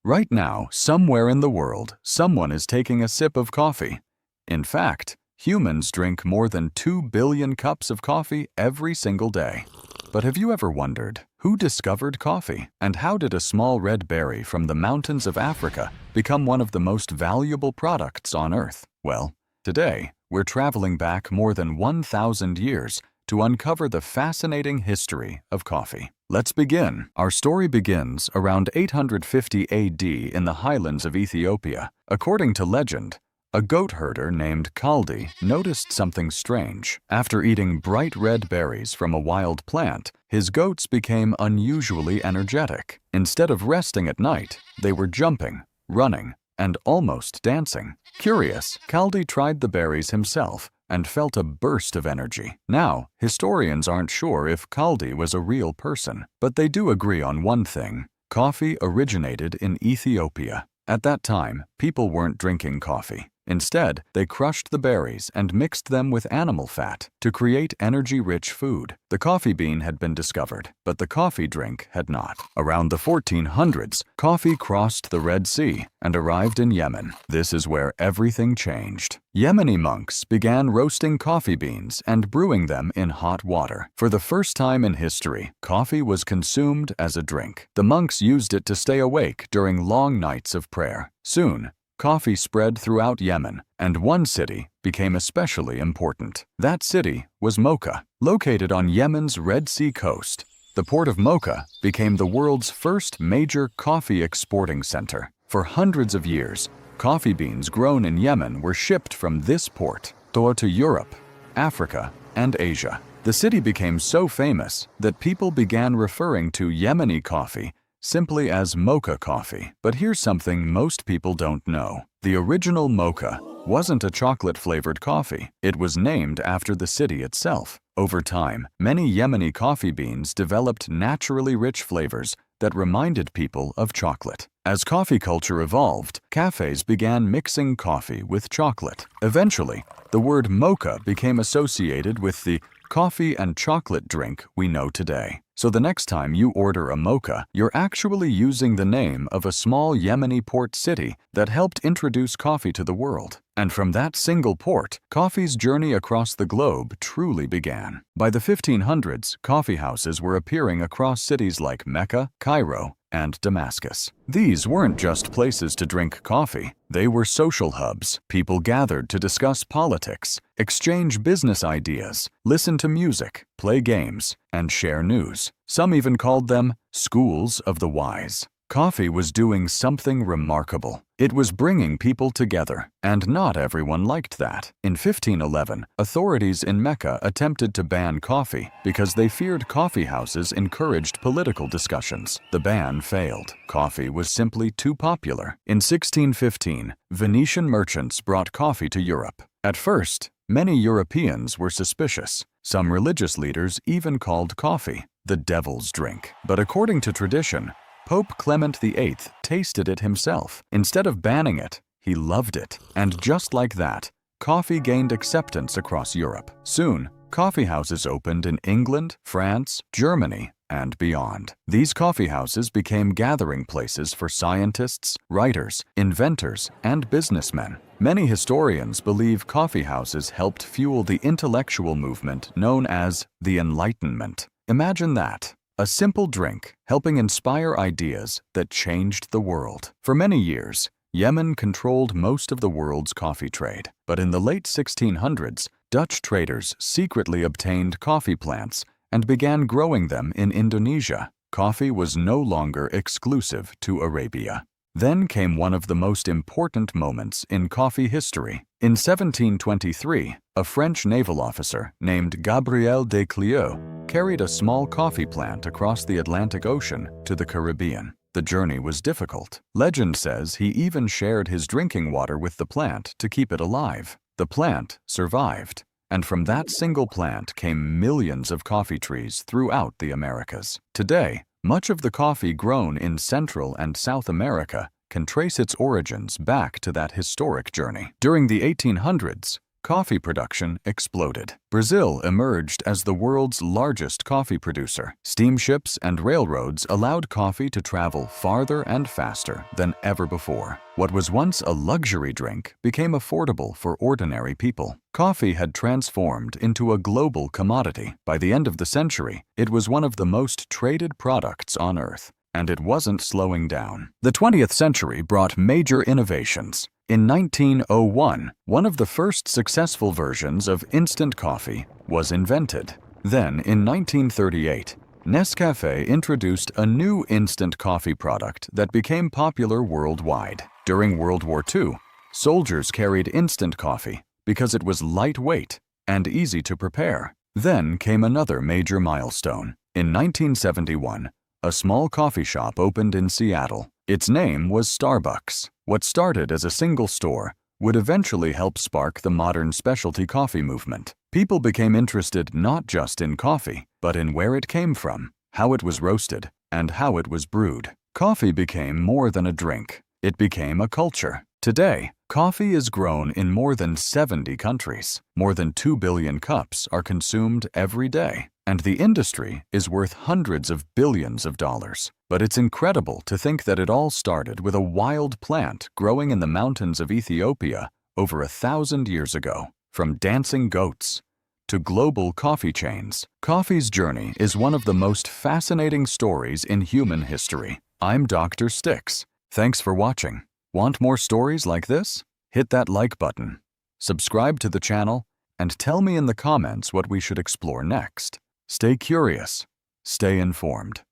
Right now, somewhere in the world, someone is taking a sip of coffee. In fact, humans drink more than 2 billion cups of coffee every single day. But have you ever wondered, who discovered coffee? And how did a small red berry from the mountains of Africa become one of the most valuable products on Earth? Well, today, we're traveling back more than 1,000 years to uncover the fascinating history of coffee. Let's begin. Our story begins around 850 AD in the highlands of Ethiopia. According to legend, a goat herder named Kaldi noticed something strange. After eating bright red berries from a wild plant, his goats became unusually energetic. Instead of resting at night, they were jumping, running, and almost dancing. Curious, Kaldi tried the berries himself and felt a burst of energy. Now, historians aren't sure if Kaldi was a real person, but they do agree on one thing: coffee originated in Ethiopia. At that time, people weren't drinking coffee. Instead, they crushed the berries and mixed them with animal fat to create energy-rich food. The coffee bean had been discovered, but the coffee drink had not. Around the 1400s, coffee crossed the Red Sea and arrived in Yemen. This is where everything changed. Yemeni monks began roasting coffee beans and brewing them in hot water. For the first time in history, coffee was consumed as a drink. The monks used it to stay awake during long nights of prayer. Soon, coffee spread throughout Yemen, and one city became especially important. That city was Mocha. Located on Yemen's Red Sea coast, the port of Mocha became the world's first major coffee exporting center. For hundreds of years, coffee beans grown in Yemen were shipped from this port to Europe, Africa, and Asia. The city became so famous that people began referring to Yemeni coffee simply as mocha coffee. But here's something most people don't know. The original mocha wasn't a chocolate-flavored coffee. It was named after the city itself. Over time, many Yemeni coffee beans developed naturally rich flavors that reminded people of chocolate. As coffee culture evolved, cafes began mixing coffee with chocolate. Eventually, the word mocha became associated with the coffee and chocolate drink we know today. So the next time you order a mocha, you're actually using the name of a small Yemeni port city that helped introduce coffee to the world. And from that single port, coffee's journey across the globe truly began. By the 1500s, coffee houses were appearing across cities like Mecca, Cairo, and Damascus. These weren't just places to drink coffee. They were social hubs. People gathered to discuss politics, exchange business ideas, listen to music, play games, and share news. Some even called them schools of the wise. Coffee was doing something remarkable. It was bringing people together, and not everyone liked that. In 1511, authorities in Mecca attempted to ban coffee because they feared coffee houses encouraged political discussions. The ban failed. Coffee was simply too popular. In 1615, Venetian merchants brought coffee to Europe. At first, many Europeans were suspicious. Some religious leaders even called coffee the devil's drink. But according to tradition, Pope Clement VIII tasted it himself. Instead of banning it, he loved it. And just like that, coffee gained acceptance across Europe. Soon, coffee houses opened in England, France, Germany, and beyond. These coffee houses became gathering places for scientists, writers, inventors, and businessmen. Many historians believe coffee houses helped fuel the intellectual movement known as the Enlightenment. Imagine that. A simple drink helping inspire ideas that changed the world. For many years, Yemen controlled most of the world's coffee trade. But in the late 1600s, Dutch traders secretly obtained coffee plants and began growing them in Indonesia. Coffee was no longer exclusive to Arabia. Then came one of the most important moments in coffee history. In 1723, a French naval officer named Gabriel de Clieu carried a small coffee plant across the Atlantic Ocean to the Caribbean. The journey was difficult. Legend says he even shared his drinking water with the plant to keep it alive. The plant survived, and from that single plant came millions of coffee trees throughout the Americas. Today, much of the coffee grown in Central and South America can trace its origins back to that historic journey. During the 1800s, coffee production exploded. Brazil emerged as the world's largest coffee producer. Steamships and railroads allowed coffee to travel farther and faster than ever before. What was once a luxury drink became affordable for ordinary people. Coffee had transformed into a global commodity. By the end of the century, it was one of the most traded products on Earth. And it wasn't slowing down. The 20th century brought major innovations. In 1901, one of the first successful versions of instant coffee was invented. Then, in 1938, Nescafé introduced a new instant coffee product that became popular worldwide. During World War II, soldiers carried instant coffee because it was lightweight and easy to prepare. Then came another major milestone. In 1971, a small coffee shop opened in Seattle. Its name was Starbucks. What started as a single store would eventually help spark the modern specialty coffee movement. People became interested not just in coffee, but in where it came from, how it was roasted, and how it was brewed. Coffee became more than a drink. It became a culture. Today, coffee is grown in more than 70 countries. More than 2 billion cups are consumed every day. And the industry is worth hundreds of billions of dollars. But it's incredible to think that it all started with a wild plant growing in the mountains of Ethiopia over 1,000 years ago. From dancing goats to global coffee chains, coffee's journey is one of the most fascinating stories in human history. I'm Dr. Stix. Thanks for watching. Want more stories like this? Hit that like button, subscribe to the channel, and tell me in the comments what we should explore next. Stay curious, stay informed.